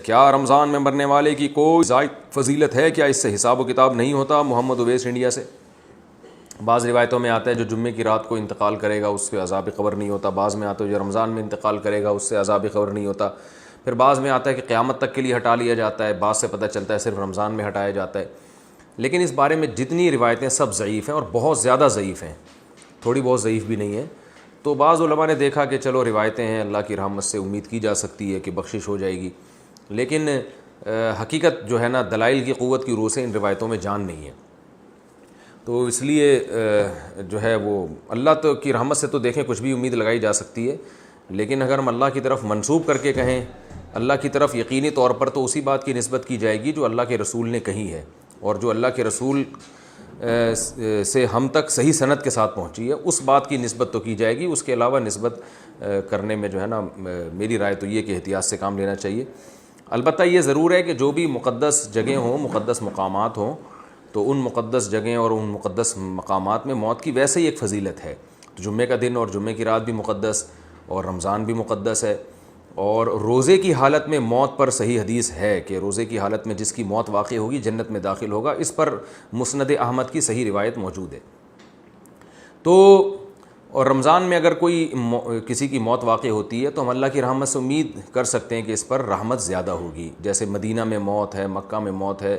کیا رمضان میں مرنے والے کی کوئی زائد فضیلت ہے؟ کیا اس سے حساب و کتاب نہیں ہوتا؟ محمد اویس انڈیا سے۔ بعض روایتوں میں آتا ہے جو جمعے کی رات کو انتقال کرے گا اس سے عذاب قبر نہیں ہوتا، بعض میں آتا ہے جو رمضان میں انتقال کرے گا اس سے عذاب قبر نہیں ہوتا، پھر بعض میں آتا ہے کہ قیامت تک کے لیے ہٹا لیا جاتا ہے، بعض سے پتہ چلتا ہے صرف رمضان میں ہٹایا جاتا ہے۔ لیکن اس بارے میں جتنی روایتیں سب ضعیف ہیں اور بہت زیادہ ضعیف ہیں، تھوڑی بہت ضعیف بھی نہیں ہیں۔ تو بعض علماء نے دیکھا کہ چلو روایتیں ہیں، اللہ کی رحمت سے امید کی جا سکتی ہے کہ بخشش ہو جائے گی، لیکن حقیقت جو ہے نا دلائل کی قوت کی روح سے ان روایتوں میں جان نہیں ہے۔ تو اس لیے جو ہے وہ اللہ تو کی رحمت سے تو دیکھیں کچھ بھی امید لگائی جا سکتی ہے، لیکن اگر ہم اللہ کی طرف منسوب کر کے کہیں اللہ کی طرف، یقینی طور پر تو اسی بات کی نسبت کی جائے گی جو اللہ کے رسول نے کہی ہے، اور جو اللہ کے رسول سے ہم تک صحیح سند کے ساتھ پہنچی ہے اس بات کی نسبت تو کی جائے گی۔ اس کے علاوہ نسبت کرنے میں جو ہے نا میری رائے تو یہ کہ احتیاط سے کام لینا چاہیے۔ البتہ یہ ضرور ہے کہ جو بھی مقدس جگہیں ہوں، مقدس مقامات ہوں، تو ان مقدس جگہیں اور ان مقدس مقامات میں موت کی ویسے ہی ایک فضیلت ہے۔ تو جمعے کا دن اور جمعے کی رات بھی مقدس، اور رمضان بھی مقدس ہے، اور روزے کی حالت میں موت پر صحیح حدیث ہے کہ روزے کی حالت میں جس کی موت واقع ہوگی جنت میں داخل ہوگا، اس پر مسند احمد کی صحیح روایت موجود ہے۔ تو اور رمضان میں اگر کوئی کسی کی موت واقع ہوتی ہے تو ہم اللہ کی رحمت سے امید کر سکتے ہیں کہ اس پر رحمت زیادہ ہوگی، جیسے مدینہ میں موت ہے، مکہ میں موت ہے،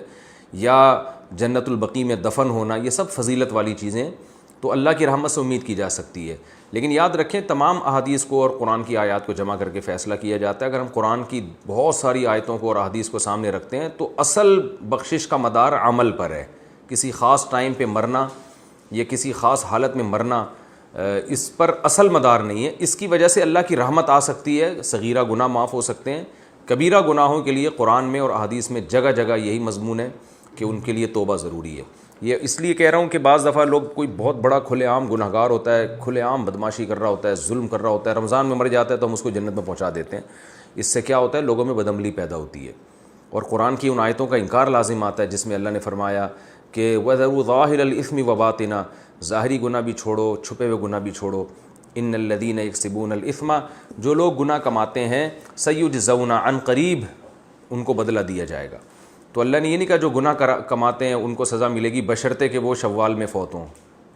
یا جنت البقیع میں دفن ہونا، یہ سب فضیلت والی چیزیں تو اللہ کی رحمت سے امید کی جا سکتی ہے۔ لیکن یاد رکھیں تمام احادیث کو اور قرآن کی آیات کو جمع کر کے فیصلہ کیا جاتا ہے۔ اگر ہم قرآن کی بہت ساری آیتوں کو اور احادیث کو سامنے رکھتے ہیں تو اصل بخشش کا مدار عمل پر ہے، کسی خاص ٹائم پہ مرنا یا کسی خاص حالت میں مرنا اس پر اصل مدار نہیں ہے۔ اس کی وجہ سے اللہ کی رحمت آ سکتی ہے، صغیرہ گناہ معاف ہو سکتے ہیں، کبیرہ گناہوں کے لیے قرآن میں اور احادیث میں جگہ جگہ یہی مضمون ہے کہ ان کے لیے توبہ ضروری ہے۔ یہ اس لیے کہہ رہا ہوں کہ بعض دفعہ لوگ کوئی بہت بڑا کھلے عام گناہ گار ہوتا ہے، کھلے عام بدماشی کر رہا ہوتا ہے، ظلم کر رہا ہوتا ہے، رمضان میں مر جاتا ہے تو ہم اس کو جنت میں پہنچا دیتے ہیں۔ اس سے کیا ہوتا ہے؟ لوگوں میں بدعملی پیدا ہوتی ہے، اور قرآن کی ان آیتوں کا انکار لازم آتا ہے جس میں اللہ نے فرمایا کہ وَذَرُوا ظَاهِرَ الْإِثْمِ وَبَاطِنَهُ، ظاہری گناہ بھی چھوڑو، چھپے ہوئے گناہ بھی چھوڑو۔ ان الذین یکسبون الاثم، جو لوگ گناہ کماتے ہیں، سیجزون، عن قریب ان کو بدلہ دیا جائے گا۔ تو اللہ نے یہ نہیں کہا جو گناہ کماتے ہیں ان کو سزا ملے گی بشرطے کہ وہ شوال میں فوت ہوں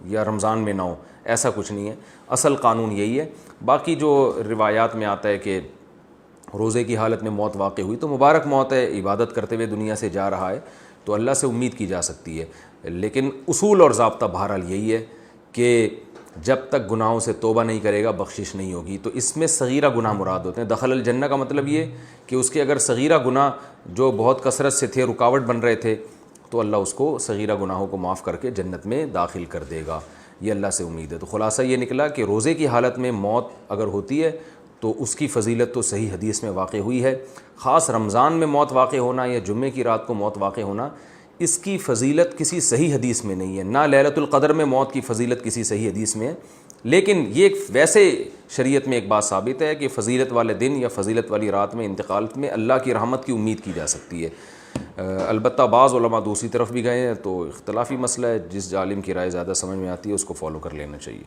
یا رمضان میں نہ ہوں، ایسا کچھ نہیں ہے۔ اصل قانون یہی ہے۔ باقی جو روایات میں آتا ہے کہ روزے کی حالت میں موت واقع ہوئی تو مبارک موت ہے، عبادت کرتے ہوئے دنیا سے جا رہا ہے، تو اللہ سے امید کی جا سکتی ہے۔ لیکن اصول اور ضابطہ بہرحال یہی ہے کہ جب تک گناہوں سے توبہ نہیں کرے گا بخشش نہیں ہوگی۔ تو اس میں صغیرہ گناہ مراد ہوتے ہیں۔ دخل الجنہ کا مطلب یہ کہ اس کے اگر صغیرہ گناہ جو بہت کثرت سے تھے، رکاوٹ بن رہے تھے، تو اللہ اس کو صغیرہ گناہوں کو معاف کر کے جنت میں داخل کر دے گا، یہ اللہ سے امید ہے۔ تو خلاصہ یہ نکلا کہ روزے کی حالت میں موت اگر ہوتی ہے تو اس کی فضیلت تو صحیح حدیث میں واقع ہوئی ہے۔ خاص رمضان میں موت واقع ہونا یا جمعے کی رات کو موت واقع ہونا، اس کی فضیلت کسی صحیح حدیث میں نہیں ہے، نہ لیلۃ القدر میں موت کی فضیلت کسی صحیح حدیث میں ہے۔ لیکن یہ ویسے شریعت میں ایک بات ثابت ہے کہ فضیلت والے دن یا فضیلت والی رات میں انتقال میں اللہ کی رحمت کی امید کی جا سکتی ہے۔ البتہ بعض علماء دوسری طرف بھی گئے ہیں، تو اختلافی مسئلہ ہے، جس عالم کی رائے زیادہ سمجھ میں آتی ہے اس کو فالو کر لینا چاہیے۔